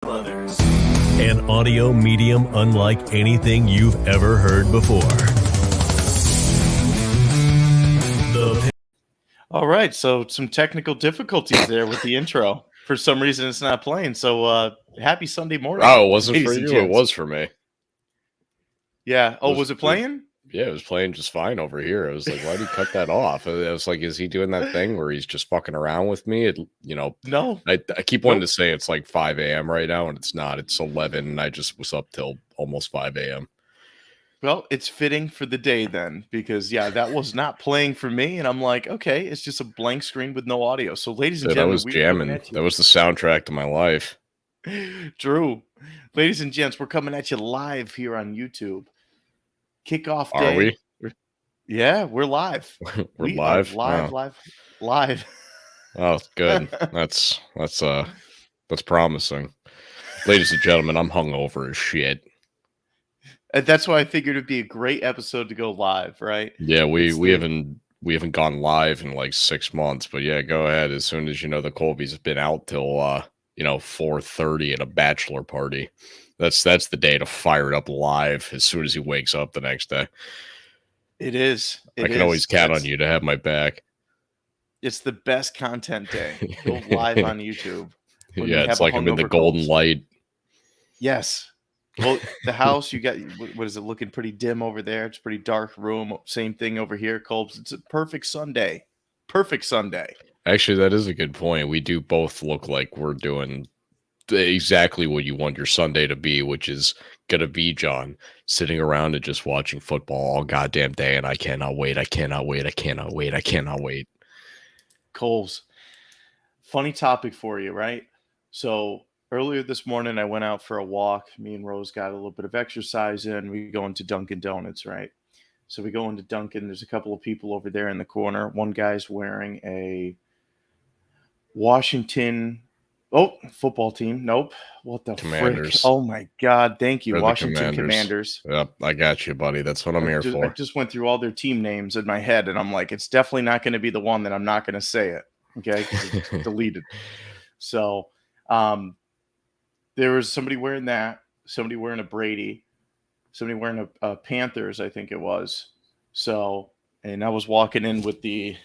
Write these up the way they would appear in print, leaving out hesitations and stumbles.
An audio medium unlike anything you've ever heard before. All right, so some technical difficulties there with the intro. For some reason, it's not playing. So, happy Sunday morning. Oh, it wasn't for ladies and you. It gents. was for me. Yeah. Oh, was it playing? Yeah, it was playing just fine over here. I was like, why did he cut that off? I was like, is he doing that thing where he's just fucking around with me? No. I keep wanting to say it's like 5 a.m. right now, and it's not. It's 11, and I just was up till almost 5 a.m. Well, it's fitting for the day then, because yeah, that was not playing for me, and I'm like, okay, it's just a blank screen with no audio. So, ladies and Dude, I gentlemen, was we're coming jamming. at you. That was the soundtrack to my life. Drew, ladies and gents, we're coming at you live here on YouTube. Kickoff Are day. we? Yeah, we're live. We're We are live? live. Oh, good. That's promising. Ladies and gentlemen, I'm hungover as shit. And that's why I figured it'd be a great episode to go live, right? Yeah, we haven't gone live in like 6 months, but yeah, go ahead. As soon as the Colby's been out till 4:30 at a bachelor party. That's the day to fire it up live as soon as he wakes up the next day. It is. I can always count on you to have my back. It's the best content day. Go live on YouTube. Yeah, it's like I'm in the golden light. Yes. Well, the house, you got, what is it, looking pretty dim over there? It's a pretty dark room. Same thing over here, Colbs. It's a perfect Sunday. Perfect Sunday. Actually, that is a good point. We do both look like we're doing exactly what you want your Sunday to be, which is going to be John sitting around and just watching football all goddamn day. And I cannot wait. I cannot wait. I cannot wait. I cannot wait. Coles, funny topic for you, right? So earlier this morning, I went out for a walk. Me and Rose got a little bit of exercise in. We go into Dunkin' Donuts, right? So we go into Dunkin'. There's a couple of people over there in the corner. One guy's wearing a Washington football team. Nope. What the Commanders. frick? Oh, my God. Thank you. They're Washington Commanders. Yep, I got you, buddy. That's what I'm here for. I just went through all their team names in my head, and I'm like, it's definitely not going to be the one that I'm not going to say it. Okay? 'Cause it's deleted. So there was somebody wearing that, somebody wearing a Brady, somebody wearing a Panthers, I think it was. So, and I was walking in with the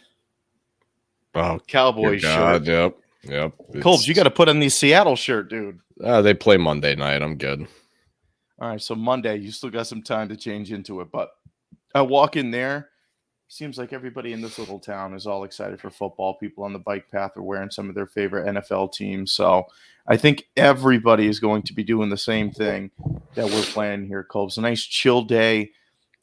Cowboys shirt. Yep. Colbs, you got to put on the Seattle shirt, dude. They play Monday night. I'm good. All right, so Monday, you still got some time to change into it. But I walk in there. Seems like everybody in this little town is all excited for football. People on the bike path are wearing some of their favorite NFL teams. So I think everybody is going to be doing the same thing that we're playing here, Colbs. A nice chill day,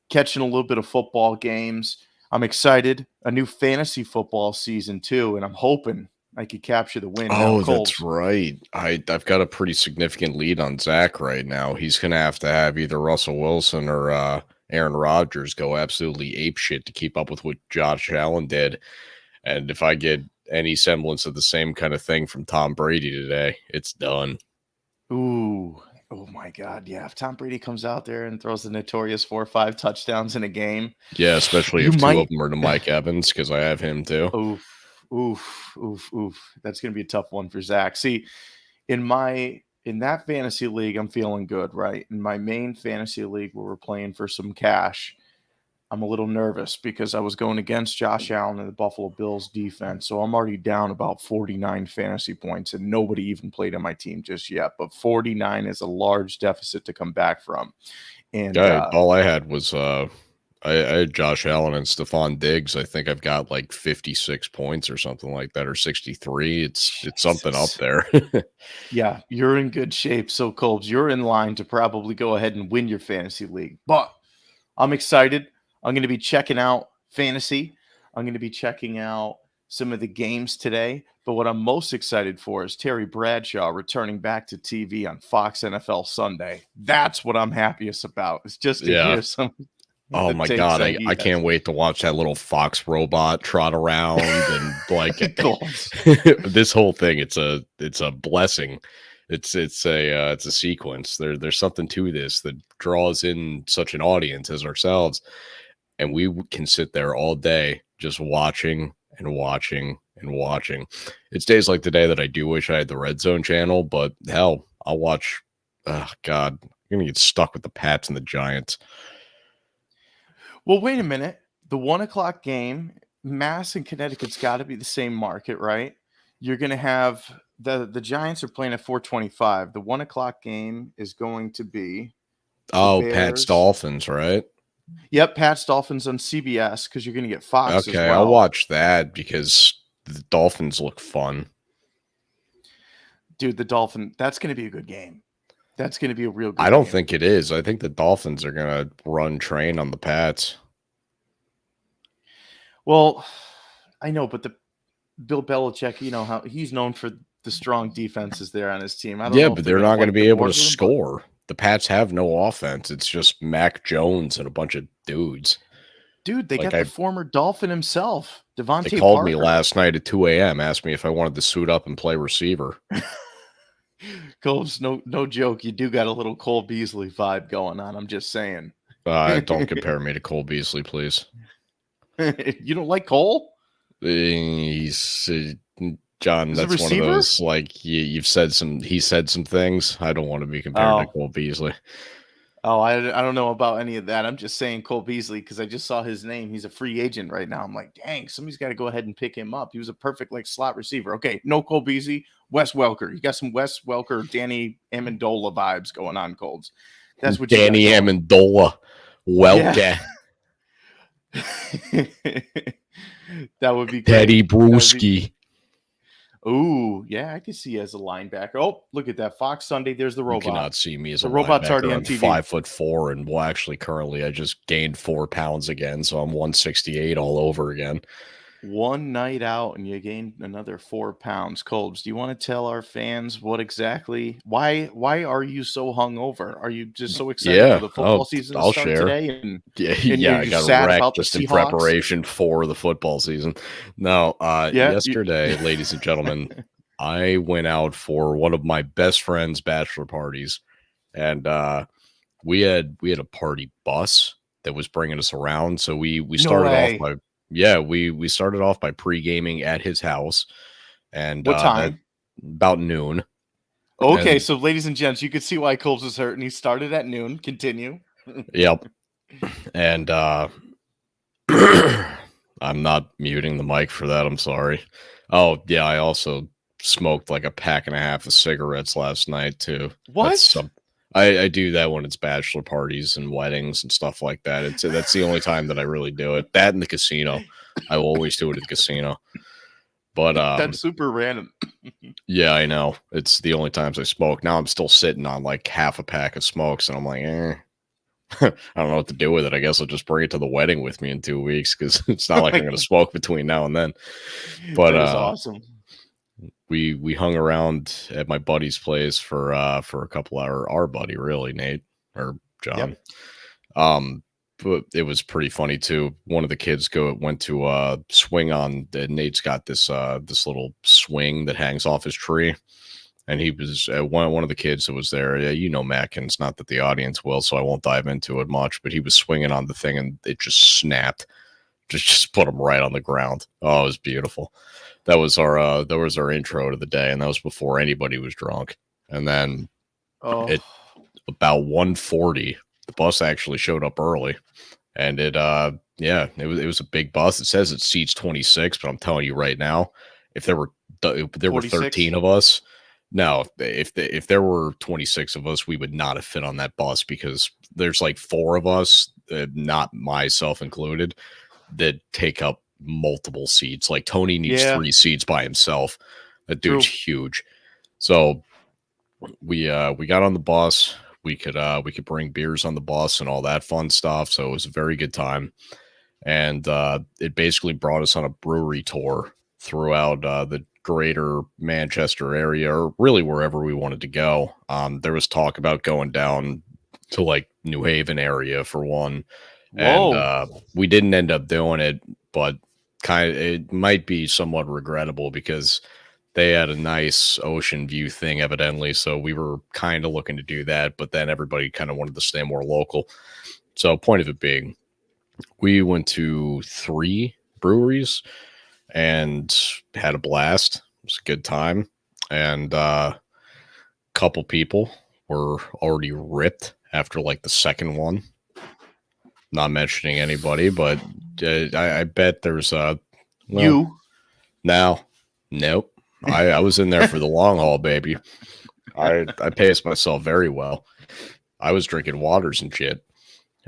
catching a little bit of football games. I'm excited. A new fantasy football season, too, and I'm hoping I could capture the win. Oh, that's right. I've got a pretty significant lead on Zach right now. He's going to have either Russell Wilson or Aaron Rodgers go absolutely apeshit to keep up with what Josh Allen did. And if I get any semblance of the same kind of thing from Tom Brady today, it's done. Ooh. Oh, my God. Yeah. If Tom Brady comes out there and throws the notorious 4 or 5 touchdowns in a game. Yeah, especially if 2 of them are to Mike Evans, because I have him too. Oof. That's going to be a tough one for Zach. See, in that fantasy league, I'm feeling good, right? In my main fantasy league where we're playing for some cash, I'm a little nervous because I was going against Josh Allen and the Buffalo Bills defense. So I'm already down about 49 fantasy points, and nobody even played on my team just yet. But 49 is a large deficit to come back from. And all I had was I had Josh Allen and Stephon Diggs. I think I've got like 56 points or something like that, or 63. It's something up there. Yeah, you're in good shape. So, Colbs, you're in line to probably go ahead and win your fantasy league. But I'm excited. I'm going to be checking out fantasy. I'm going to be checking out some of the games today. But what I'm most excited for is Terry Bradshaw returning back to TV on Fox NFL Sunday. That's what I'm happiest about. It's just to hear some. Oh my God, I can't wait to watch that little Fox robot trot around and like this whole thing. It's a blessing. It's a sequence. There's something to this that draws in such an audience as ourselves, and we can sit there all day just watching and watching and watching. It's days like today that I do wish I had the Red Zone channel, but hell, I'll watch. Oh God, I'm gonna get stuck with the Pats and the Giants. Well, wait a minute. The 1:00 game, Mass and Connecticut's got to be the same market, right? You're going to have the Giants are playing at 4:25. The 1:00 game is going to be Oh, Pats Bears. Dolphins, right? Yep, Pats Dolphins on CBS because you're going to get Fox as Okay, well. I'll watch that because the Dolphins look fun. Dude, that's going to be a good game. That's going to be a real good I don't game. think it is. I think the Dolphins are going to run train on the Pats. Well, I know, but the Bill Belichick, you know how he's known for the strong defenses there on his team. I don't know but they're not going to be able to score. The Pats have no offense. It's just Mac Jones and a bunch of dudes. Dude, they got the former Dolphin himself, Devontae They called Parker. me last night at 2 a.m., asked me if I wanted to suit up and play receiver. Colb's, no joke. You do got a little Cole Beasley vibe going on. I'm just saying. Don't compare me to Cole Beasley, please. You don't like Cole? He's John. That's one of those like you've said some. He said some things. I don't want to be compared to Cole Beasley. Oh, I don't know about any of that. I'm just saying Cole Beasley because I just saw his name. He's a free agent right now. I'm like, dang, somebody's got to go ahead and pick him up. He was a perfect like slot receiver. Okay, no Cole Beasley, Wes Welker. You got some Wes Welker, Danny Amendola vibes going on, Colds. That's what Danny Amendola, Welker. Yeah. That would be great. Teddy Bruschi. Ooh, yeah, I can see you as a linebacker. Oh, look at that. Fox Sunday, there's the robot. You cannot see me as a robot's linebacker. already on I'm TV. 5'4", and well, actually, currently, I just gained 4 pounds again, so I'm 168 all over again. One night out, and you gained another 4 pounds. Colbs, do you want to tell our fans why are you so hungover? Are you just so excited for the football season to start today? And I got wrecked just in preparation for the football season. No, yesterday, ladies and gentlemen, I went out for one of my best friend's bachelor parties, and we had a party bus that was bringing us around. So we started off by we started off by pre-gaming at his house, and what time? About noon. Okay, so ladies and gents, you could see why Colbs was hurt, and he started at noon. Continue. Yep. And I'm not muting the mic for that. I'm sorry. Oh yeah, I also smoked like a pack and a half of cigarettes last night too. What? I do that when it's bachelor parties and weddings and stuff like that. That's the only time that I really do it. That in the casino. I will always do it at the casino. But that's super random. Yeah, I know. It's the only times I smoke. Now I'm still sitting on like half a pack of smokes, and I'm like, I don't know what to do with it. I guess I'll just bring it to the wedding with me in 2 weeks because it's not like I'm going to smoke between now and then. But that is awesome. We hung around at my buddy's place for a couple hours. Our buddy, really, Nate or John. Yep. But it was pretty funny too. One of the kids went to swing on. Nate's got this little swing that hangs off his tree, and he was one of the kids that was there. Yeah, you know Mackins. Not that the audience will, so I won't dive into it much. But he was swinging on the thing, and it just snapped. Just put him right on the ground. Oh, it was beautiful. That was our intro to the day, and that was before anybody was drunk. And then at about 1:40, the bus actually showed up early, and it was a big bus. It says it seats 26, but I'm telling you right now, if there were 13 of us, no, if there were 26 of us, we would not have fit on that bus because there's like 4 of us, not myself included, that take up multiple seats. Like Tony needs 3 seats by himself. That dude's huge. So we got on the bus. We could bring beers on the bus and all that fun stuff. So it was a very good time. And it basically brought us on a brewery tour throughout the greater Manchester area, or really wherever we wanted to go. There was talk about going down to like New Haven area for one. Whoa. And we didn't end up doing it, but it might be somewhat regrettable because they had a nice ocean view thing evidently. So we were kind of looking to do that, but then everybody kind of wanted to stay more local. So point of it being, we went to 3 breweries and had a blast. It was a good time. And couple people were already ripped after like the second one. Not mentioning anybody, but I bet there's you. Nope. I was in there for the long haul, baby. I paced myself very well. I was drinking waters and shit,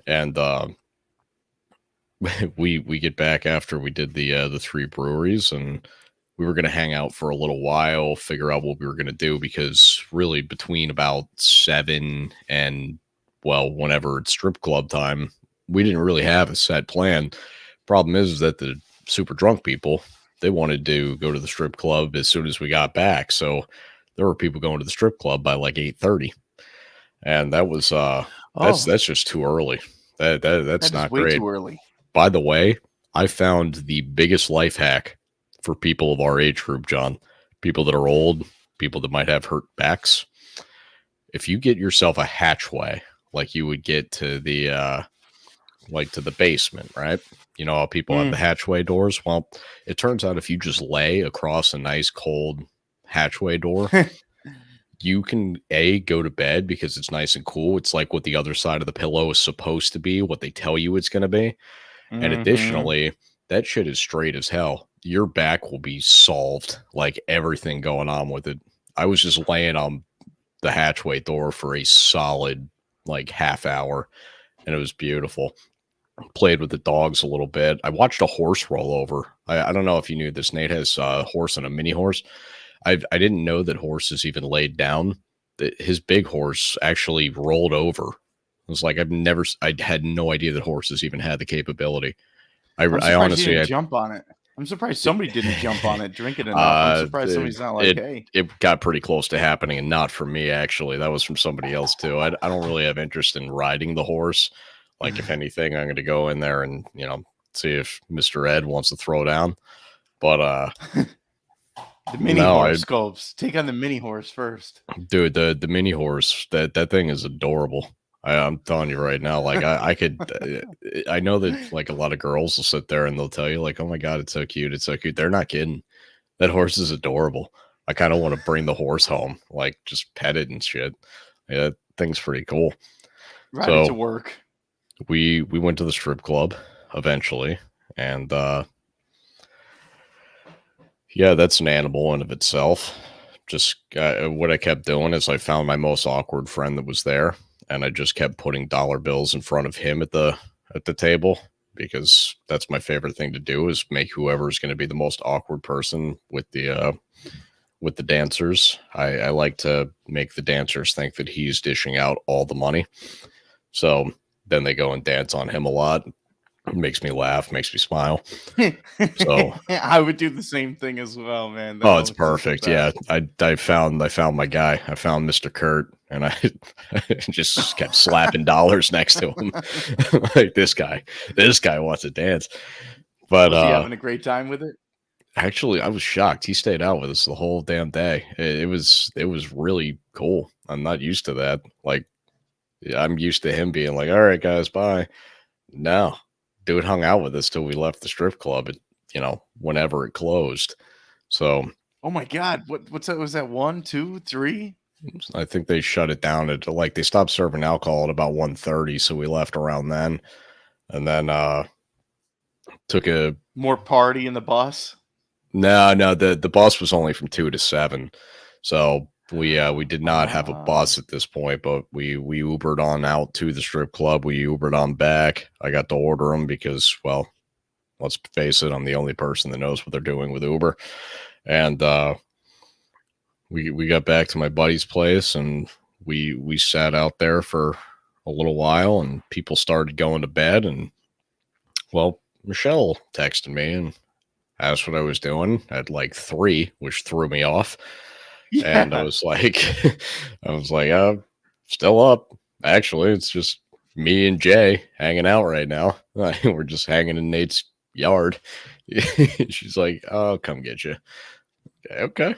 and we get back after we did the 3 breweries, and we were going to hang out for a little while, figure out what we were going to do, because really between about 7 and, well, whenever it's strip club time, we didn't really have a set plan. Problem is that the super drunk people, they wanted to go to the strip club as soon as we got back. So there were people going to the strip club by like 8:30. And that was that's just too early. That's not way great. Too early. By the way, I found the biggest life hack for people of our age group, John. People that are old, people that might have hurt backs. If you get yourself a hatchway, like you would get to the to the basement, right? You know how people have the hatchway doors? Well, it turns out if you just lay across a nice cold hatchway door, you can go to bed because it's nice and cool. It's like what the other side of the pillow is supposed to be, what they tell you it's going to be. And additionally, that shit is straight as hell. Your back will be solved, like everything going on with it. I was just laying on the hatchway door for a solid like half hour, and it was beautiful. Played with the dogs a little bit. I watched a horse roll over. I don't know if you knew this. Nate has a horse and a mini horse. I didn't know that horses even laid down. That his big horse actually rolled over. It was like I had no idea that horses even had the capability. I honestly jump on it. I'm surprised somebody didn't jump on it, drink it enough. I'm surprised somebody's not like, hey. It got pretty close to happening, and not for me, actually. That was from somebody else, too. I don't really have interest in riding the horse. Like, if anything, I'm going to go in there and, see if Mr. Ed wants to throw down. But, the mini horse scopes. Take on the mini horse first. Dude, the mini horse, that thing is adorable. I'm telling you right now, like I could, I know that like a lot of girls will sit there and they'll tell you like, oh my God, it's so cute. It's so cute. They're not kidding. That horse is adorable. I kind of want to bring the horse home, like just pet it and shit. Yeah, that thing's pretty cool. Ride it to work. We went to the strip club eventually, and yeah, that's an animal in of itself. Just what I kept doing is I found my most awkward friend that was there, and I just kept putting dollar bills in front of him at the table, because that's my favorite thing to do, is make whoever's going to be the most awkward person with the dancers. I like to make the dancers think that he's dishing out all the money. So then they go and dance on him a lot. It makes me laugh, makes me smile. So I would do the same thing as well, man. Oh, it's perfect. Yeah. I found my guy. I found Mr. Kurt, and I just kept slapping dollars next to him. Like, this guy wants to dance. But was he having a great time with it? Actually, I was shocked. He stayed out with us the whole damn day. It was really cool. I'm not used to that. Like, I'm used to him being like, all right, guys, bye. No, dude hung out with us till we left the strip club at, whenever it closed. So, oh my God, what's that? Was that 1, 2, 3? I think they shut it down at they stopped serving alcohol at about 1:30. So we left around then, and then took a more party in the bus. No, the bus was only from 2 to 7. So we did not have a bus at this point, but we Ubered on out to the strip club. We Ubered on back. I got to order them because, well, let's face it, I'm the only person that knows what they're doing with Uber. And we got back to my buddy's place, and we sat out there for a little while, and people started going to bed. And, well, Michelle texted me and asked what I was doing at like 3, which threw me off. Yeah. And I was like, still up. Actually, it's just me and Jay hanging out right now. We're just hanging in Nate's yard. She's like, I'll come get you. Okay.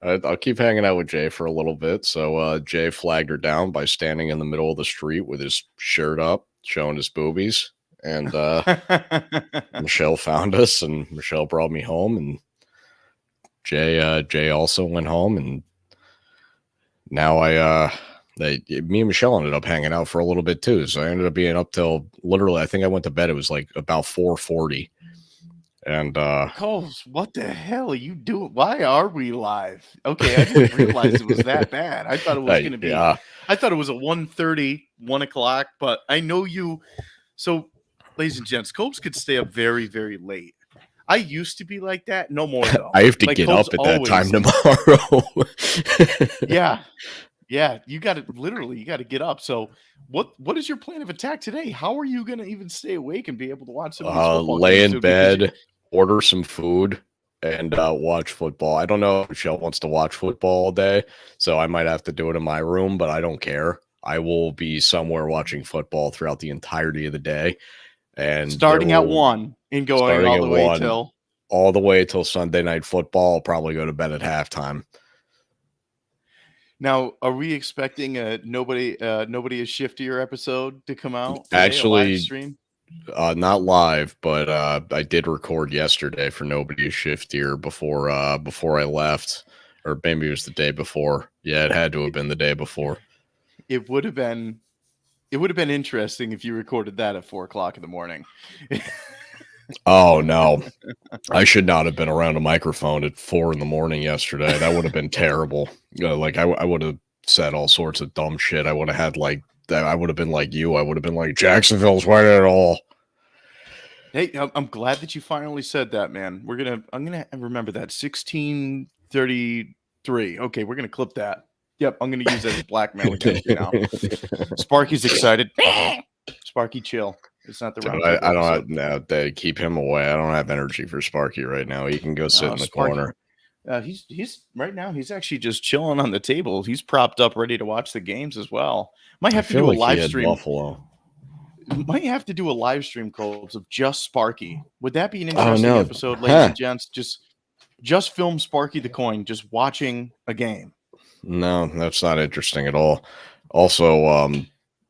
I'll keep hanging out with Jay for a little bit. So Jay flagged her down by standing in the middle of the street with his shirt up, showing his boobies. And Michelle found us, and Michelle brought me home, and Jay also went home, and now me and Michelle ended up hanging out for a little bit too. So I ended up being up till literally, I think I went to bed. It was like about 4:40. And Coles, what the hell are you doing? Why are we live? Okay, I didn't realize it was that bad. I thought it was going to be. Yeah. I thought it was a 1:30, 1 o'clock. But I know you. So, ladies and gents, Coles could stay up very, very late. I used to be like that. No more though. I have to like get Coles up at that time tomorrow. Yeah. You got to literally. You got to get up. So, what is your plan of attack today? How are you going to even stay awake and be able to watch some of these football lay games? in bed, order some food, and watch football. I don't know if Michelle wants to watch football all day, so I might have to do it in my room, but I don't care. I will be somewhere watching football throughout the entirety of the day. And starting at 1 and going all the way till Sunday Night Football. I'll probably go to bed at halftime. Now, are we expecting a nobody is shiftier episode to come out today, actually? Live stream? Not live, but I did record yesterday for Nobody is Shiftier before I left, or maybe it was the day before. Yeah, it had to have been the day before. It would have been interesting if you recorded that at 4 o'clock in the morning. Oh no, I should not have been around a microphone at 4 in the morning yesterday. That would have been terrible. Like I would have said all sorts of dumb shit. I would have had like. I would have been like you. I would have been like, Jacksonville's winning it all. Hey, I'm glad that you finally said that, man. I'm gonna remember that. 1633. Okay, we're gonna clip that. Yep, I'm gonna use that as blackmail against you now. Sparky's excited. Sparky, chill. It's not the round. I don't know. They keep him away. I don't have energy for Sparky right now. He can go sit in the corner. He's right now. He's actually just chilling on the table. He's propped up, ready to watch the games as well. Might have to do a live stream. Buffalo. Might have to do a live stream, Coles, of just Sparky. Would that be an interesting episode, ladies and gents? Just film Sparky the Coin, just watching a game. No, that's not interesting at all. Also,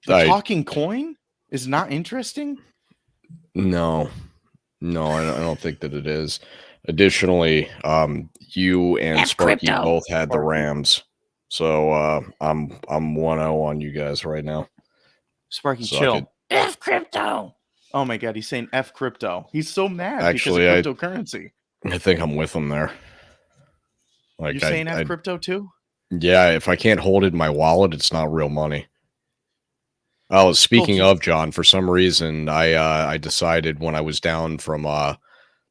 talking coin is not interesting. No, I don't think that it is. Additionally, you and Sparky both had the Rams, so I'm 1-0 on you guys right now. Sparky, chill. F crypto. Oh my god, he's saying F crypto. He's so mad because of cryptocurrency. I think I'm with him there. Like you're saying F crypto too? Yeah, if I can't hold it in my wallet, it's not real money. Oh, speaking of John, for some reason, I decided when I was down from I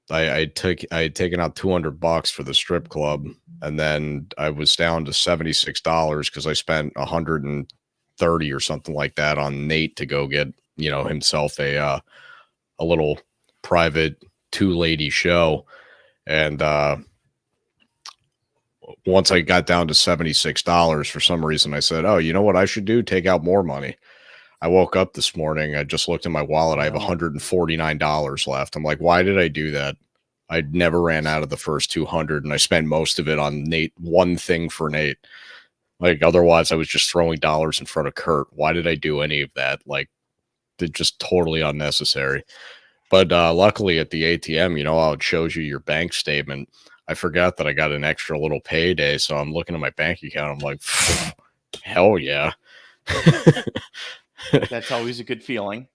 had taken out $200 for the strip club, and then I was down to $76 because I spent $130 or something like that on Nate to go get himself a little private 2-lady show, and once I got down to $76, for some reason I said, oh, you know what I should do? Take out more money. I woke up this morning. I just looked in my wallet. I have $149 left. I'm like, why did I do that? I never ran out of the first 200, and I spent most of it on Nate. One thing for Nate. Like, otherwise, I was just throwing dollars in front of Kurt. Why did I do any of that? Like, it's just totally unnecessary. But luckily at the ATM, how it shows you your bank statement. I forgot that I got an extra little payday, so I'm looking at my bank account. I'm like, hell yeah. That's always a good feeling.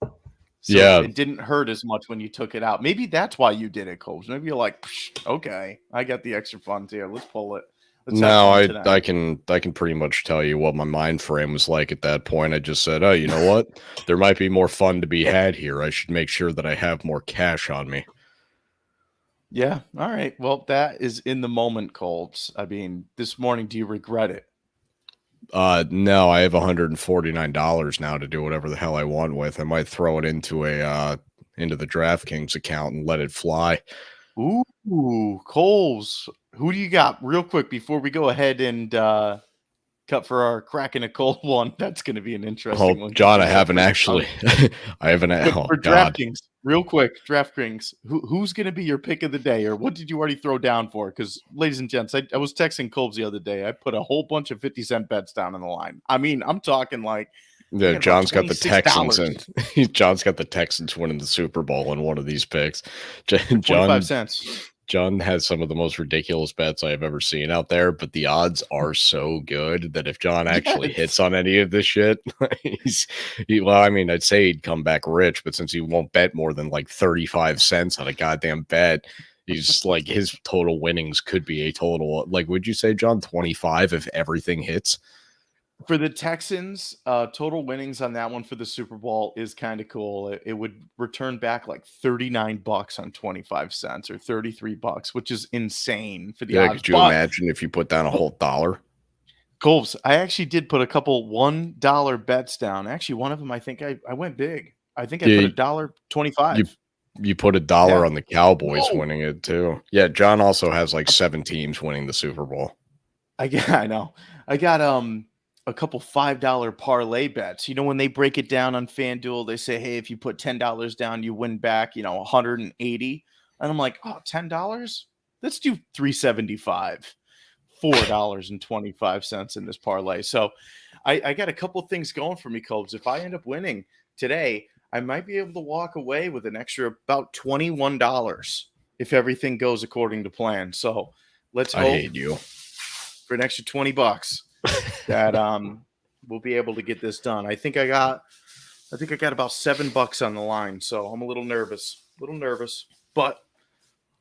So yeah. It didn't hurt as much when you took it out. Maybe that's why you did it, Cobes. Maybe you're like, okay, I got the extra funds here. Let's pull it. No, I can pretty much tell you what my mind frame was like at that point. I just said, oh, you know what? There might be more fun to be had here. I should make sure that I have more cash on me. Yeah. All right. Well, that is in the moment, Colts. I mean, this morning, do you regret it? No, I have $149 now to do whatever the hell I want with. I might throw it into the DraftKings account and let it fly. Ooh, Coles. Who do you got real quick before we go ahead and cut for our cracking a cold one? That's going to be an interesting one. John, I haven't actually. I haven't. For DraftKings, real quick, DraftKings. Who's going to be your pick of the day, or what did you already throw down for? Because, ladies and gents, I was texting Colbs the other day. I put a whole bunch of 50-cent bets down on the line. I mean, I'm talking like. Yeah, John's got the Texans, and John's got the Texans winning the Super Bowl in one of these picks. 25 cents. John has some of the most ridiculous bets I have ever seen out there, but the odds are so good that if John actually hits on any of this shit, I'd say he'd come back rich, but since he won't bet more than like 35 cents on a goddamn bet, he's like his total winnings could be a total, like, would you say, John, 25 if everything hits? For the Texans, total winnings on that one for the Super Bowl is kind of cool. It would return back like $39 on 25 cents or $33, which is insane for the odds. Could you imagine if you put down a whole dollar? Colbs, I actually did put a couple $1 bets down. Actually, one of them, I think I went big. I think I put $1.25. You put $1 on the Cowboys winning it too. Yeah, John also has like 7 teams winning the Super Bowl. I know. I got a couple $5 parlay bets. You know, when they break it down on FanDuel, they say, hey, if you put $10 down, you win back, 180. And I'm like, oh, $10? Let's do $3.75. $4.25 in this parlay. So I got a couple things going for me, Cobes. If I end up winning today, I might be able to walk away with an extra about $21 if everything goes according to plan. So let's hope I hate you. For an extra $20 that we'll be able to get this done. I think I got about $7 on the line, so I'm a little nervous. But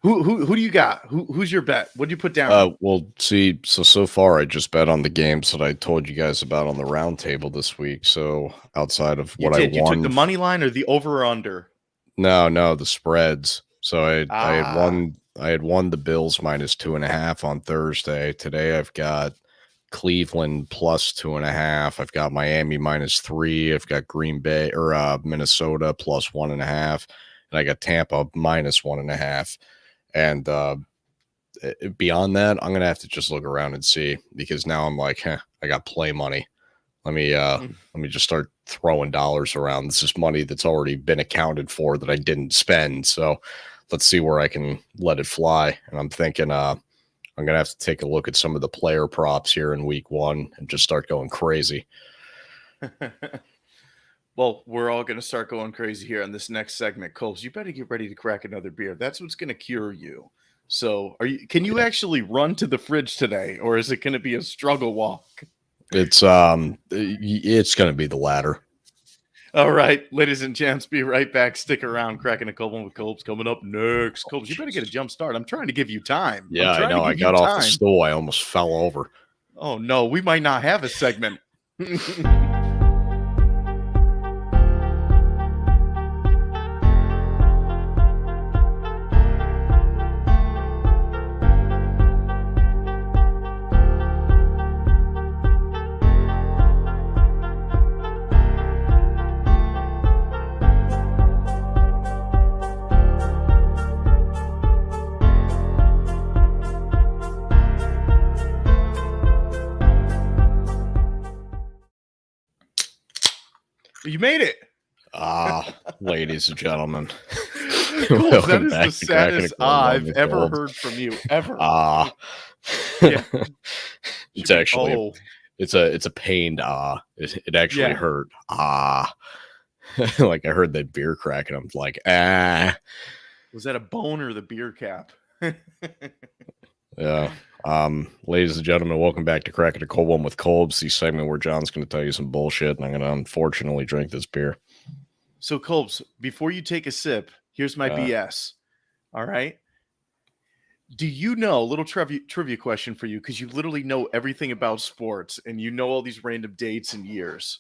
who do you got? Who's your bet? What did you put down? Well, see, so far I just bet on the games that I told you guys about on the round table this week. So outside of what I won, you took the money line or the over or under? No, the spreads. So I had won the Bills minus 2.5 on Thursday. Today I've got Cleveland plus 2.5. I've got Miami minus 3. I've got Green Bay or Minnesota plus 1.5, and I got Tampa minus 1.5. And beyond that, I'm gonna have to just look around and see, because now I'm like, I got play money. Let me just start throwing dollars around. This is money that's already been accounted for that I didn't spend. So let's see where I can let it fly. And I'm thinking I'm going to have to take a look at some of the player props here in week 1 and just start going crazy. Well, we're all going to start going crazy here on this next segment. Coles, you better get ready to crack another beer. That's what's going to cure you. So can you actually run to the fridge today, or is it going to be a struggle walk? It's going to be the latter. All right, ladies and gents, be right back. Stick around. Cracking a Cold with Colbs coming up next. Colbs, you better get a jump start. I'm trying to give you time. Yeah, I know. I got off the stool. I almost fell over. Oh, no. We might not have a segment. You made it. Ladies and gentlemen. That is the saddest I've ever heard from you, ever. Yeah. It's actually it's a pained It actually hurt. Like I heard that beer crack and I'm like, Was that a bone or the beer cap? Yeah. Ladies and gentlemen, welcome back to Cracking a Cold One with Colbs, the segment where John's going to tell you some bullshit, and I'm going to unfortunately drink this beer. So, Colbs, before you take a sip, here's my BS. All right. Do you know, a little trivia question for you, because you literally know everything about sports, and you know all these random dates and years.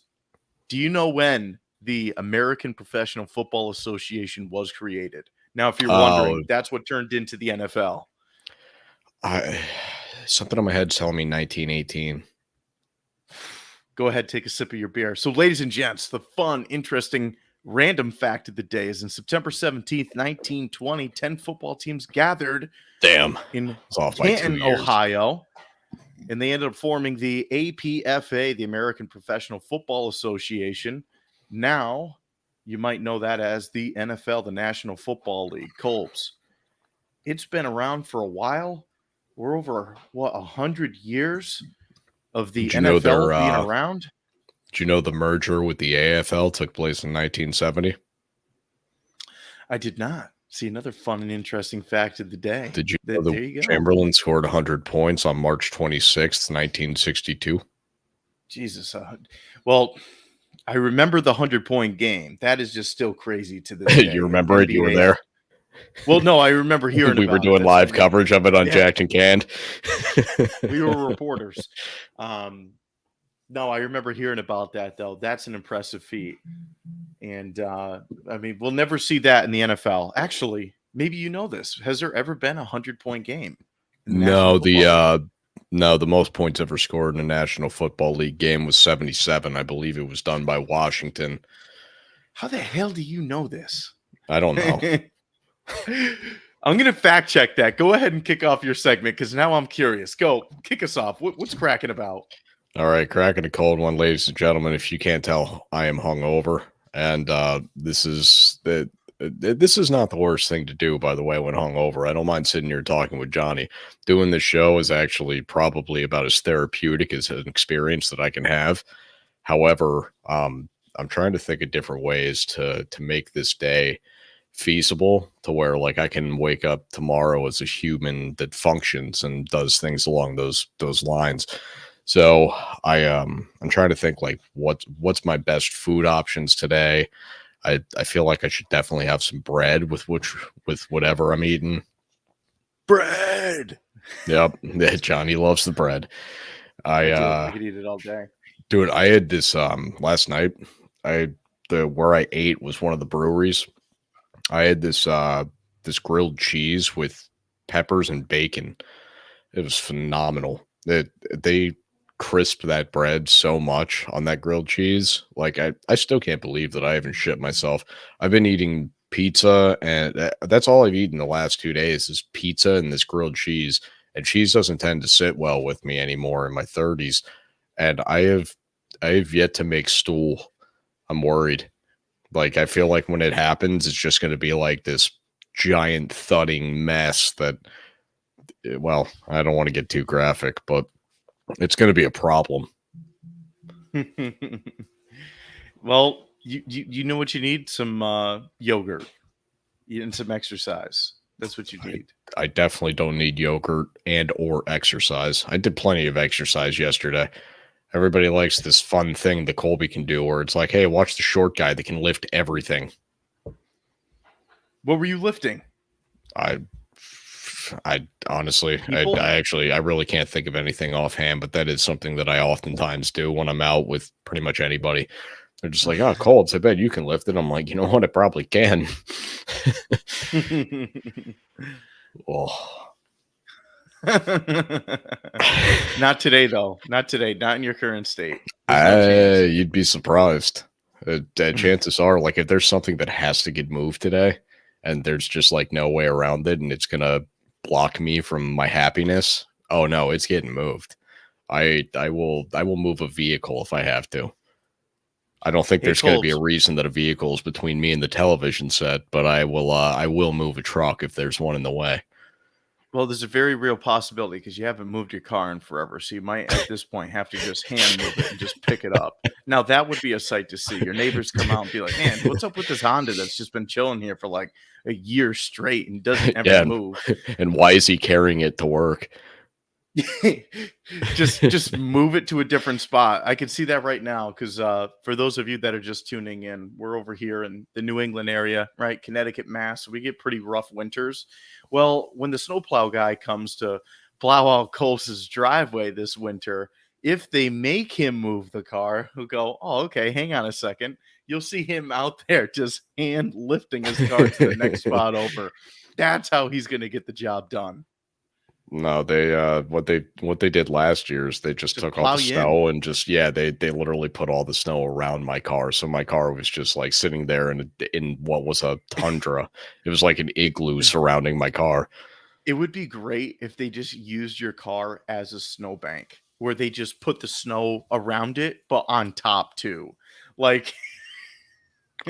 Do you know when the American Professional Football Association was created? Now, if you're wondering, that's what turned into the NFL. Something on my head's telling me 1918. Go ahead, take a sip of your beer. So, ladies and gents, the fun, interesting, random fact of the day is in September 17th, 1920, 10 football teams gathered in Canton, Ohio, and they ended up forming the APFA, the American Professional Football Association. Now, you might know that as the NFL, the National Football League. Colbs, it's been around for a while. We're over, 100 years of the NFL being around. Did you know the merger with the AFL took place in 1970? I did not. See, another fun and interesting fact of the day. Did you know There that you go. Chamberlain scored 100 points on March 26th, 1962? Jesus. Well, I remember the 100-point game. That is just still crazy to this day. You remember it? You were NBA. there? Well, no, I remember hearing we were about doing it. live coverage of it on Jacked and Canned. We were reporters. No, I remember hearing about that, though. That's an impressive feat. And, I mean, we'll never see that in the NFL. Actually, maybe you know this. Has there ever been a 100-point game? No, the most points ever scored in a National Football League game was 77. I believe it was done by Washington. How the hell do you know this? I don't know. I'm going to fact check that. Go ahead and kick off your segment because now I'm curious. Go, kick us off. What's cracking about? All right, cracking a cold one, ladies and gentlemen. If you can't tell, I am hungover, and this is not the worst thing to do, by the way, when hungover. I don't mind sitting here talking with Johnny. Doing this show is actually probably about as therapeutic as an experience that I can have. However, I'm trying to think of different ways to make this day feasible to where like I can wake up tomorrow as a human that functions and does things along those lines. So I'm trying to think like what's my best food options today. I feel like I should definitely have some bread with whatever I'm eating. Bread. Yep, Johnny loves the bread. I could eat it all day. Dude, I had this last night. Where I ate was one of the breweries. I had this grilled cheese with peppers and bacon. It was phenomenal. They crisped that bread so much on that grilled cheese. Like I still can't believe that I haven't shit myself. I've been eating pizza, and that's all I've eaten the last 2 days is pizza and this grilled cheese. And cheese doesn't tend to sit well with me anymore in my 30s. And I have yet to make stool. I'm worried. Like, I feel like when it happens, it's just going to be like this giant thudding mess that, well, I don't want to get too graphic, but it's going to be a problem. Well, you know what you need? Some yogurt and some exercise. That's what you need. I definitely don't need yogurt and or exercise. I did plenty of exercise yesterday. Everybody likes this fun thing that Colby can do where it's like, hey, watch the short guy that can lift everything. What were you lifting? I honestly, I really can't think of anything offhand, but that is something that I oftentimes do when I'm out with pretty much anybody. They're just like, oh, Colts, I bet you can lift it. I'm like, you know what? I probably can. Oh. Not today, though. Not today. Not in your current state. You'd be surprised. Chances are, like, if there's something that has to get moved today and there's just like no way around it and it's going to block me from my happiness, oh no, it's getting moved. I will move a vehicle if I have to. I don't think there's going to be a reason that a vehicle is between me and the television set, but I will move a truck if there's one in the way. Well, there's a very real possibility because you haven't moved your car in forever. So you might at this point have to just hand move it and just pick it up. Now, that would be a sight to see. Your neighbors come out and be like, man, what's up with this Honda that's just been chilling here for like a year straight and doesn't ever move? And why is he carrying it to work? just move it to a different spot. I can see that right now because for those of you that are just tuning in, we're over here in the New England area, right? Connecticut, Mass. We get pretty rough winters. Well, when the snowplow guy comes to plow out Coles's driveway this winter, if they make him move the car, he'll go, oh, okay, hang on a second. You'll see him out there just hand lifting his car to the next spot over. That's how he's going to get the job done. No, they what they did last year is they just took all the snow and just they literally put all the snow around my car. So my car was just like sitting there in what was a tundra. It was like an igloo surrounding my car. It would be great if they just used your car as a snowbank where they just put the snow around it, but on top too. Like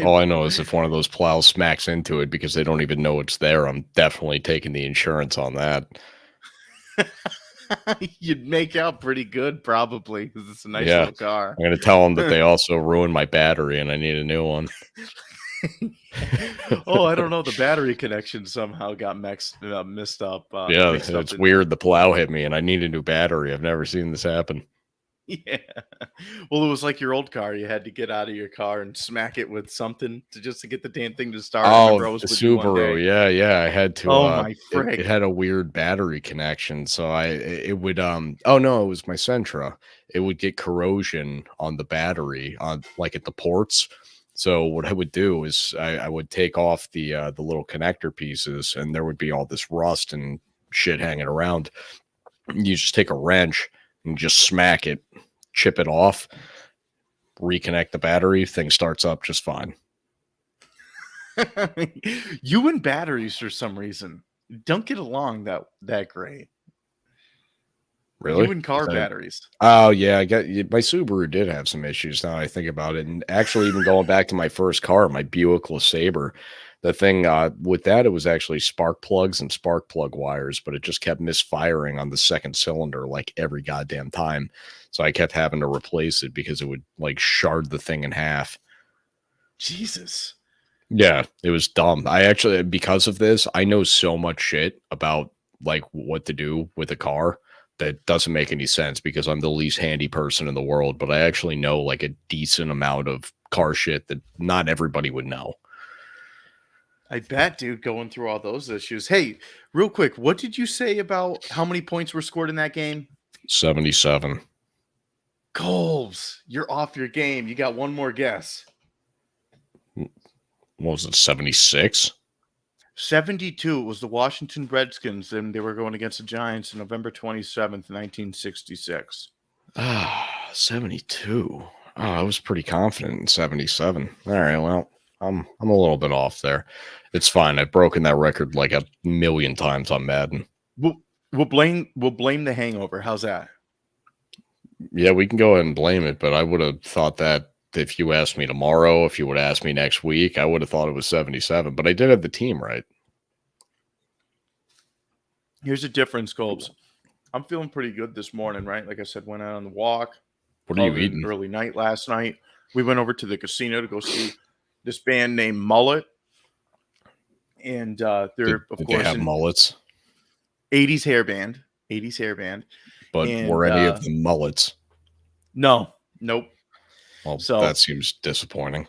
all I know is if one of those plows smacks into it because they don't even know it's there, I'm definitely taking the insurance on that. You'd make out pretty good, probably, because it's a nice little car. I'm going to tell them that they also ruined my battery and I need a new one. Oh, I don't know. The battery connection somehow got mixed up. Yeah, Mixed up it's in weird. The plow hit me, and I need a new battery. I've never seen this happen. Yeah. Well, it was like your old car. You had to get out of your car and smack it with something to get the damn thing to start. I Oh, remember I was the with you one Subaru. day. Yeah. I had to Oh my it frig. had a weird battery connection. So it would oh no, it was my Sentra. It would get corrosion on the battery on like at the ports. So what I would do is I would take off the little connector pieces and there would be all this rust and shit hanging around. You just take a wrench and just smack it, chip it off, reconnect the battery, thing starts up just fine. You and batteries for some reason don't get along that great. Really? You and car batteries. Oh yeah, my Subaru did have some issues now I think about it. And actually even going back to my first car, my Buick LeSabre, the thing with that, it was actually spark plugs and spark plug wires, but it just kept misfiring on the second cylinder like every goddamn time. So I kept having to replace it because it would like shard the thing in half. Jesus. Yeah, it was dumb. I actually, because of this, I know so much shit about like what to do with a car that doesn't make any sense because I'm the least handy person in the world, but I actually know like a decent amount of car shit that not everybody would know. I bet, dude, going through all those issues. Hey, real quick, what did you say about how many points were scored in that game? 77. Colbs, you're off your game. You got one more guess. What was it, 76? 72. It was the Washington Redskins, and they were going against the Giants on November 27th, 1966. 72. Oh, I was pretty confident in 77. All right, well, I'm a little bit off there. It's fine. I've broken that record like a million times on Madden. We'll blame the hangover. How's that? Yeah, we can go ahead and blame it, but I would have thought that if you asked me tomorrow, if you would ask me next week, I would have thought it was 77, but I did have the team right. Here's the difference, Colbs. I'm feeling pretty good this morning, right? Like I said, went out on the walk. What are you eating? Early night last night. We went over to the casino to go see this band named Mullet. And they're, did they have mullets? 80s hair band. 80s hair band. But were any of them mullets? No. Nope. Well, so, that seems disappointing.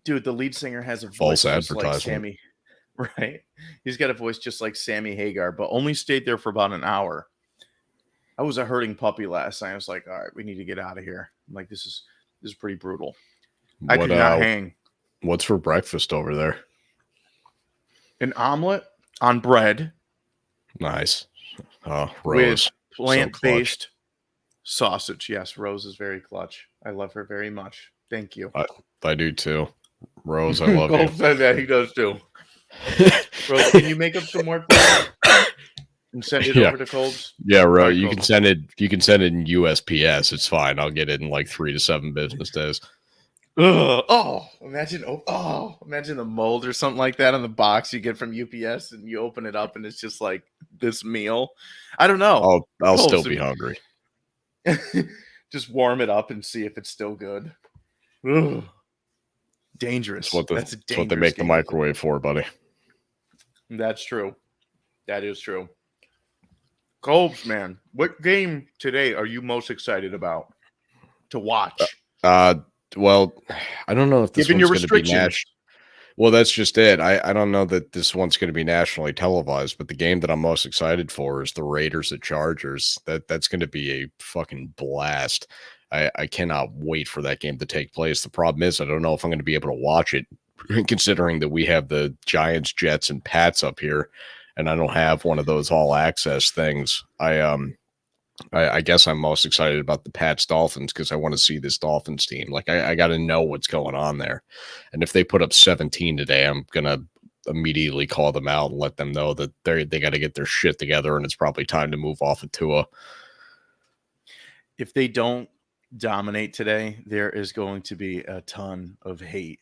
Dude, the lead singer has a false voice advertisement. Like Sammy, right? He's got a voice just like Sammy Hagar, but only stayed there for about an hour. I was a hurting puppy last night. I was like, all right, we need to get out of here. I'm like, this is pretty brutal. I could not hang. What's for breakfast over there? An omelet on bread. Nice. Rose. With plant-based sausage. Yes, Rose is very clutch. I love her very much. Thank you. I do too. Rose, I love you. Said that. He does too. Rose, can you make up some more and send it over to Colbs? Yeah, Rose, you can send it. You can send it in USPS. It's fine. I'll get it in like 3 to 7 business days. Imagine the mold or something like that on the box you get from UPS, and you open it up and it's just like this meal. I don't know. I'll still be hungry. Just warm it up and see if it's still good. Ugh. Dangerous. That's what they make the microwave for, buddy. That's true. That is true. Colbs, man, what game today are you most excited about to watch? Well, I don't know if this Given one's your going to be national. Well, that's just it. I don't know that this one's going to be nationally televised, but the game that I'm most excited for is the Raiders at Chargers. That's going to be a fucking blast. I cannot wait for that game to take place. The problem is I don't know if I'm going to be able to watch it, considering that we have the Giants, Jets, and Pats up here, and I don't have one of those all access things. I guess I'm most excited about the Pats Dolphins because I want to see this Dolphins team. Like I got to know what's going on there. And if they put up 17 today, I'm going to immediately call them out and let them know that they got to get their shit together and it's probably time to move off of Tua. If they don't dominate today, there is going to be a ton of hate.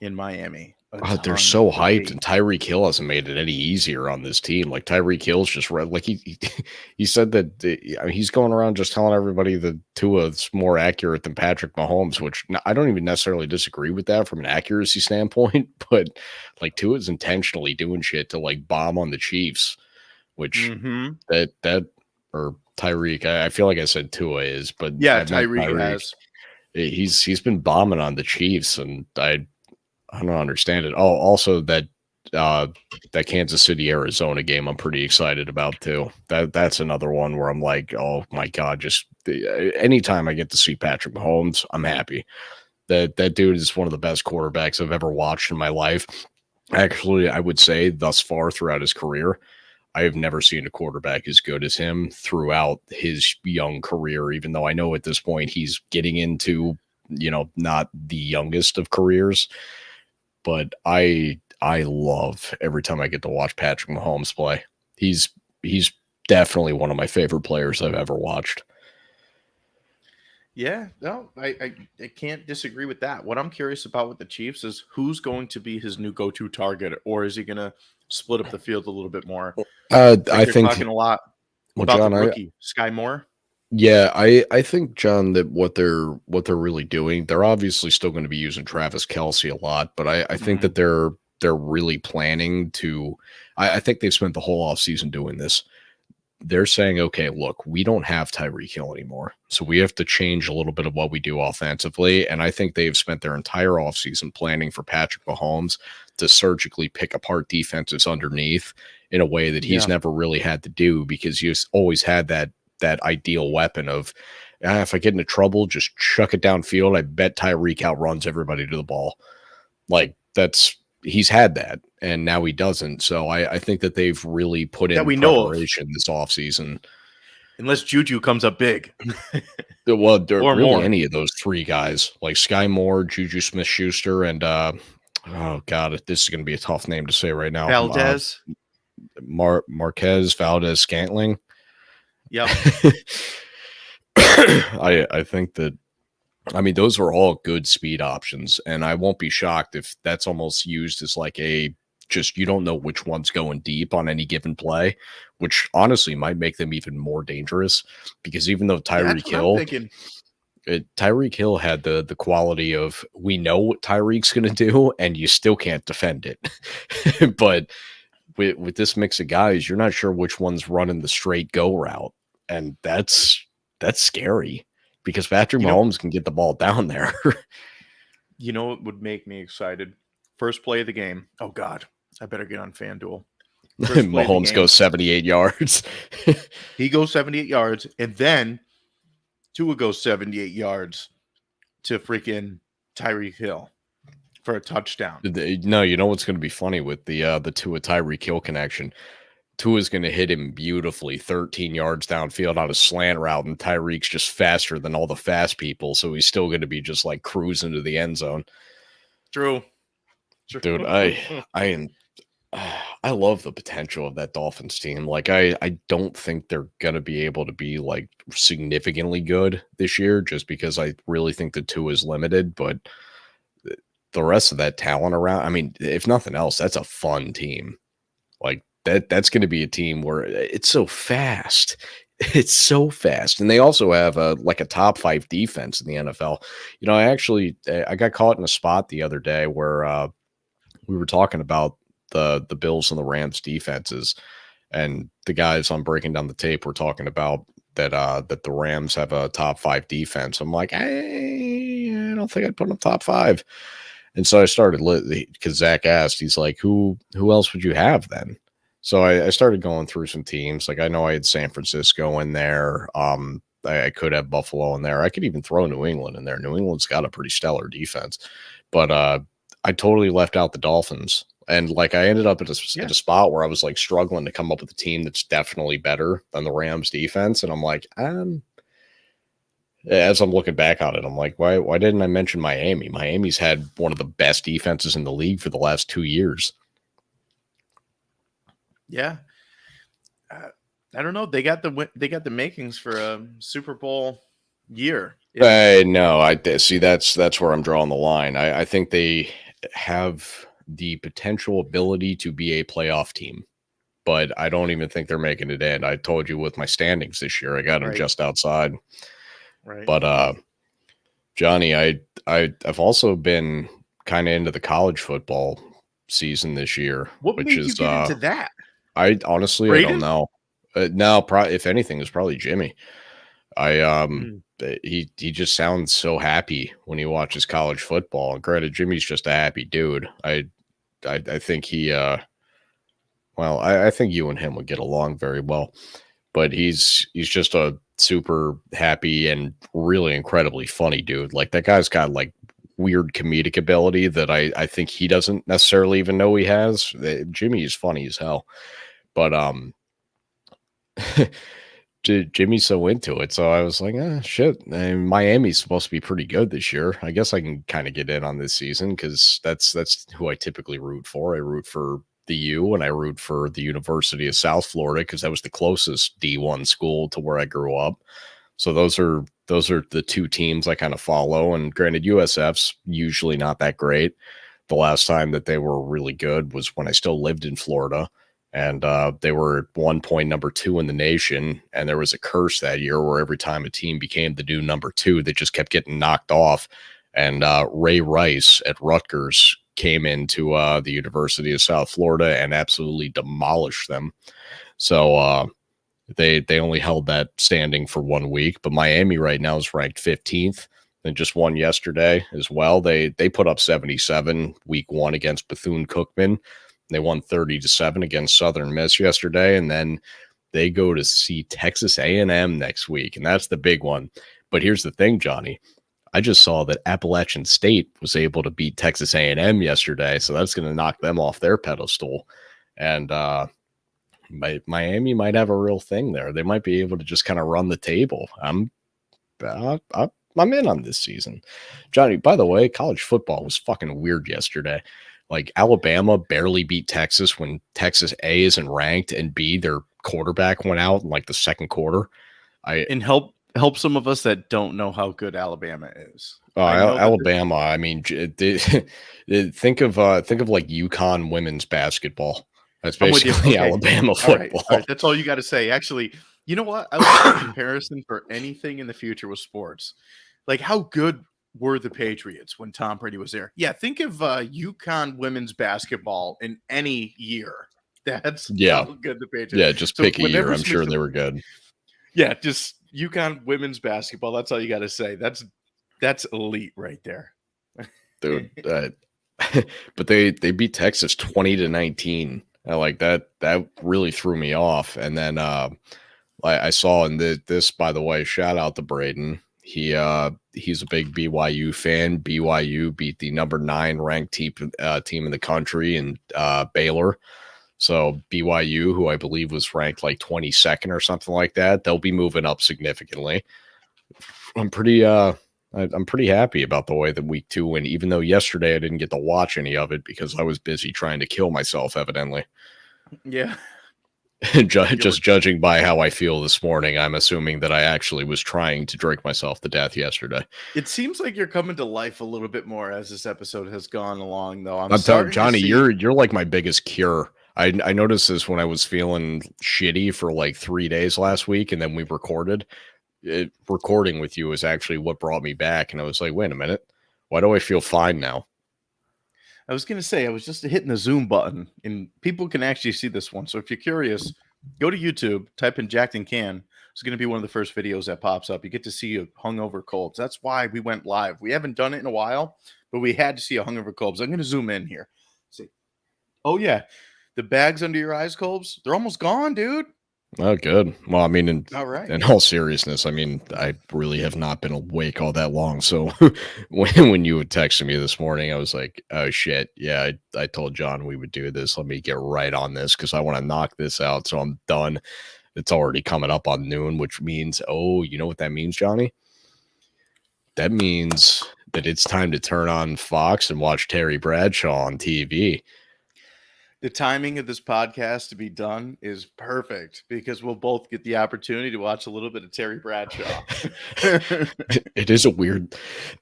in Miami. They're so hyped, and Tyreek Hill hasn't made it any easier on this team. Like Tyreek Hill's just like he said that he's going around just telling everybody that Tua's more accurate than Patrick Mahomes, which I don't even necessarily disagree with that from an accuracy standpoint. But like Tua's intentionally doing shit to like bomb on the Chiefs, which that or Tyreek. I feel like I said Tua is, but yeah, Tyreek has. He's been bombing on the Chiefs, and I don't understand it. Oh, also that Kansas City Arizona game I'm pretty excited about too. That's another one where I'm like, oh my god, just anytime I get to see Patrick Mahomes, I'm happy. That dude is one of the best quarterbacks I've ever watched in my life. Actually, I would say thus far throughout his career, I have never seen a quarterback as good as him throughout his young career, even though I know at this point he's getting into, not the youngest of careers. But I love every time I get to watch Patrick Mahomes play. He's definitely one of my favorite players I've ever watched. Yeah, no, I can't disagree with that. What I'm curious about with the Chiefs is who's going to be his new go-to target, or is he going to split up the field a little bit more? I think talking a lot about John, the rookie, Sky Moore. Yeah, I think, John, that what they're really doing, they're obviously still going to be using Travis Kelce a lot, but I think that they're really planning to. I think they've spent the whole offseason doing this. They're saying, okay, look, we don't have Tyreek Hill anymore, so we have to change a little bit of what we do offensively. And I think they've spent their entire offseason planning for Patrick Mahomes to surgically pick apart defenses underneath in a way that he's never really had to do, because he's always had that ideal weapon of, if I get into trouble, just chuck it downfield. I bet Tyreek outruns everybody to the ball. Like he's had that, and now he doesn't. So I think that they've really put in preparation this offseason. Unless Juju comes up big. Well, or really more. Any of those three guys, like Sky Moore, Juju Smith-Schuster, and oh god, this is going to be a tough name to say right now. Valdez, Marquez Valdez Scantling. Yeah. I think that, those are all good speed options, and I won't be shocked if that's almost used as like you don't know which one's going deep on any given play, which honestly might make them even more dangerous, because even though Tyreek Hill had the quality of, we know what Tyreek's going to do and you still can't defend it. But with this mix of guys, you're not sure which one's running the straight go route. And that's scary, because Patrick Mahomes can get the ball down there. You know what would make me excited? First play of the game. Oh, God. I better get on FanDuel. Mahomes goes 78 yards. He goes 78 yards, and then Tua goes 78 yards to freaking Tyreek Hill for a touchdown. No, you know what's going to be funny with the Tua Tyreek Hill connection? Tua's going to hit him beautifully 13 yards downfield on a slant route, and Tyreek's just faster than all the fast people, so he's still going to be just like cruising to the end zone. True. Dude, I love the potential of that Dolphins team. Like, I don't think they're going to be able to be like significantly good this year, just because I really think the Tua is limited, but the rest of that talent around, if nothing else, that's a fun team. Like, that's going to be a team where it's so fast. It's so fast. And they also have a top 5 defense in the NFL. I got caught in a spot the other day where we were talking about the Bills and the Rams defenses, and the guys on Breaking Down the Tape were talking about that the Rams have a top 5 defense. I'm like, I don't think I'd put them top 5. And so I started, because Zach asked, he's like, who else would you have then? So I started going through some teams. Like, I know I had San Francisco in there. I could have Buffalo in there. I could even throw New England in there. New England's got a pretty stellar defense. But I totally left out the Dolphins. And I ended up at a spot where I was struggling to come up with a team that's definitely better than the Rams defense. And I'm like, as I'm looking back on it, I'm like, why didn't I mention Miami? Miami's had one of the best defenses in the league for the last 2 years. Yeah. I don't know. They got the makings for a Super Bowl year. No, I see. That's where I'm drawing the line. I think they have the potential ability to be a playoff team, but I don't even think they're making it in. I told you with my standings this year, I got them just outside. Right. But Johnny, I've also been kind of into the college football season this year. What which made is, you get into that? I honestly, I don't know. No, if anything, it's probably Jimmy. He just sounds so happy when he watches college football. And granted, Jimmy's just a happy dude. I think he, well, I think you and him would get along very well. But he's just a super happy and really incredibly funny dude. Like, that guy's got like weird comedic ability that I think he doesn't necessarily even know he has. Jimmy is funny as hell. But Jimmy's so into it, so I was like, shit. And Miami's supposed to be pretty good this year. I guess I can kind of get in on this season because that's who I typically root for. I root for the U, and I root for the University of South Florida because that was the closest D1 school to where I grew up. So those are the two teams I kind of follow. And granted, USF's usually not that great. The last time that they were really good was when I still lived in Florida. And they were at one point number 2 in the nation. And there was a curse that year where every time a team became the new number 2, they just kept getting knocked off. And Ray Rice at Rutgers came into the University of South Florida and absolutely demolished them. So they only held that standing for 1 week. But Miami right now is ranked 15th. And just won yesterday as well. They put up 77 week 1 against Bethune-Cookman. They won 30-7 against Southern Miss yesterday, and then they go to see Texas A&M next week, and that's the big one. But here's the thing, Johnny. I just saw that Appalachian State was able to beat Texas A&M yesterday, so that's going to knock them off their pedestal. And Miami might have a real thing there. They might be able to just kind of run the table. I'm in on this season. Johnny, by the way, college football was fucking weird yesterday. Like, Alabama barely beat Texas when Texas A isn't ranked, and B, their quarterback went out in like the second quarter. And help some of us that don't know how good Alabama is. Alabama. I mean, think of like UConn women's basketball. That's basically Alabama football. All right. That's all you got to say. Actually, you know what? I like the comparison for anything in the future with sports. Like, how good were the Patriots when Tom Brady was there? Yeah, think of UConn women's basketball in any year. That's how good the Patriots. Yeah, just pick a year. I'm sure they were good. Yeah, just UConn women's basketball. That's all you got to say. That's elite right there, dude. But they beat Texas 20-19. Like that really threw me off. And then I saw in this, by the way, shout out to Braden. He's a big BYU fan. BYU beat the number 9 ranked team in the country in Baylor. So BYU, who I believe was ranked like 22nd or something like that, they'll be moving up significantly. I'm pretty happy about the way that week 2 went, even though yesterday I didn't get to watch any of it because I was busy trying to kill myself, evidently. Yeah. Just judging by how I feel this morning, I'm assuming that I actually was trying to drink myself to death yesterday. It seems like you're coming to life a little bit more as this episode has gone along, though. I'm telling Johnny, you're like my biggest cure. I noticed this when I was feeling shitty for like 3 days last week, and then we recorded. Recording with you is actually what brought me back, and I was like, wait a minute, why do I feel fine now? I was going to say, I was just hitting the Zoom button, and people can actually see this one. So if you're curious, go to YouTube, type in Jacked and Can. It's going to be one of the first videos that pops up. You get to see a hungover Colbs. That's why we went live. We haven't done it in a while, but we had to see a hungover Colbs. I'm going to zoom in here. See. Oh, yeah. The bags under your eyes, Colbs, they're almost gone, dude. Oh, good. Well, I mean, in all seriousness, I mean, I really have not been awake all that long. So when you would text me this morning, I was like, oh, shit. Yeah, I told John we would do this. Let me get right on this because I want to knock this out. So I'm done. It's already coming up on noon, which means, you know what that means, Johnny? That means that it's time to turn on Fox and watch Terry Bradshaw on TV. The timing of this podcast to be done is perfect because we'll both get the opportunity to watch a little bit of Terry Bradshaw. It is a weird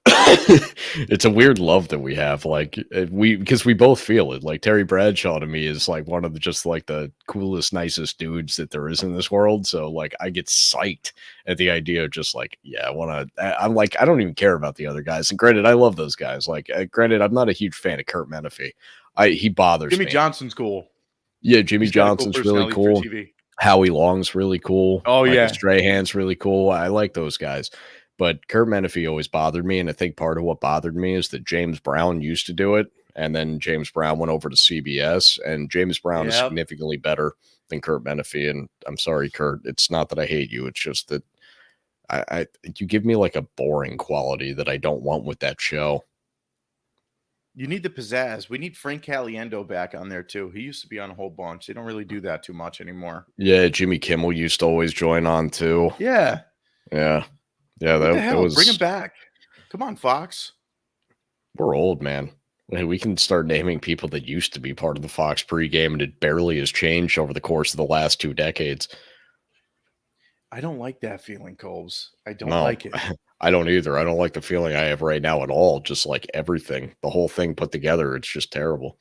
it's a weird love that we have, like because we both feel it. Like Terry Bradshaw to me is like one of the just like the coolest, nicest dudes that there is in this world. So like I get psyched at the idea of just like, yeah, I'm like, I don't even care about the other guys. And granted, I love those guys. Like granted, I'm not a huge fan of Kurt Menefee. He bothers me. Jimmy Johnson's cool. Yeah, Jimmy Johnson's really cool. Howie Long's really cool. Oh, Michael yeah. Strahan's really cool. I like those guys. But Kurt Menefee always bothered me. And I think part of what bothered me is that James Brown used to do it. And then James Brown went over to CBS. And James Brown is significantly better than Kurt Menefee. And I'm sorry, Kurt. It's not that I hate you. It's just that you give me like a boring quality that I don't want with that show. You need the pizzazz. We need Frank Caliendo back on there too. He used to be on a whole bunch. They don't really do that too much anymore. Yeah, Jimmy Kimmel used to always join on too. Yeah. That was. Bring him back. Come on, Fox. We're old, man. We can start naming people that used to be part of the Fox pregame, and it barely has changed over the course of the last 2 decades. I don't like that feeling, Colbs. I don't like it. I don't either. I don't like the feeling I have right now at all. Just like everything, the whole thing put together, it's just terrible.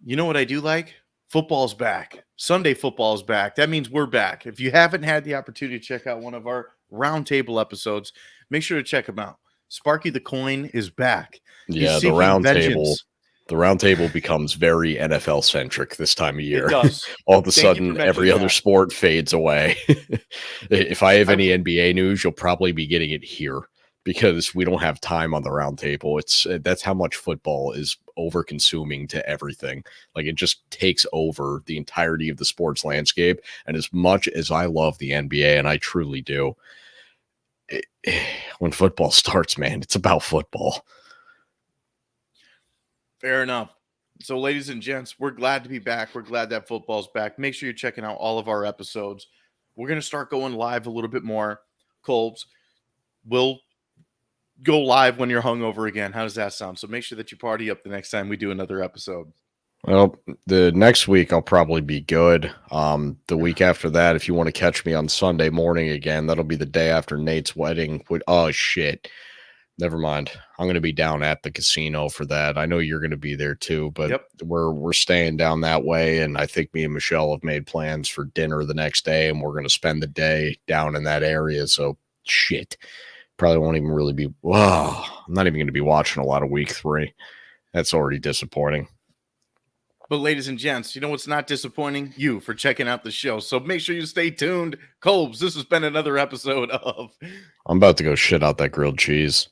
You know what I do like? Football's back. Sunday football is back. That means we're back. If you haven't had the opportunity to check out one of our roundtable episodes, make sure to check them out. Sparky the Coin is back. Yeah, the roundtable becomes very NFL centric this time of year. It does. All of a sudden, every other sport fades away. If I have any NBA news, you'll probably be getting it here because we don't have time on the roundtable. That's how much football is over consuming to everything. Like it just takes over the entirety of the sports landscape. And as much as I love the NBA, and I truly do, when football starts, man, it's about football. Fair enough. So, ladies and gents, we're glad to be back. We're glad that football's back. Make sure you're checking out all of our episodes. We're going to start going live a little bit more. Colbs, we'll go live when you're hungover again. How does that sound? So make sure that you party up the next time we do another episode. Well, the next week I'll probably be good. The week after that, if you want to catch me on Sunday morning again, that'll be the day after Nate's wedding. Oh, shit. Never mind. I'm going to be down at the casino for that. I know you're going to be there too, but we're staying down that way. And I think me and Michelle have made plans for dinner the next day, and we're going to spend the day down in that area. So shit, probably won't even really be. Wow, I'm not even going to be watching a lot of week 3. That's already disappointing. But ladies and gents, you know what's not disappointing? You for checking out the show. So make sure you stay tuned. Colbs, this has been another episode of. I'm about to go shit out that grilled cheese.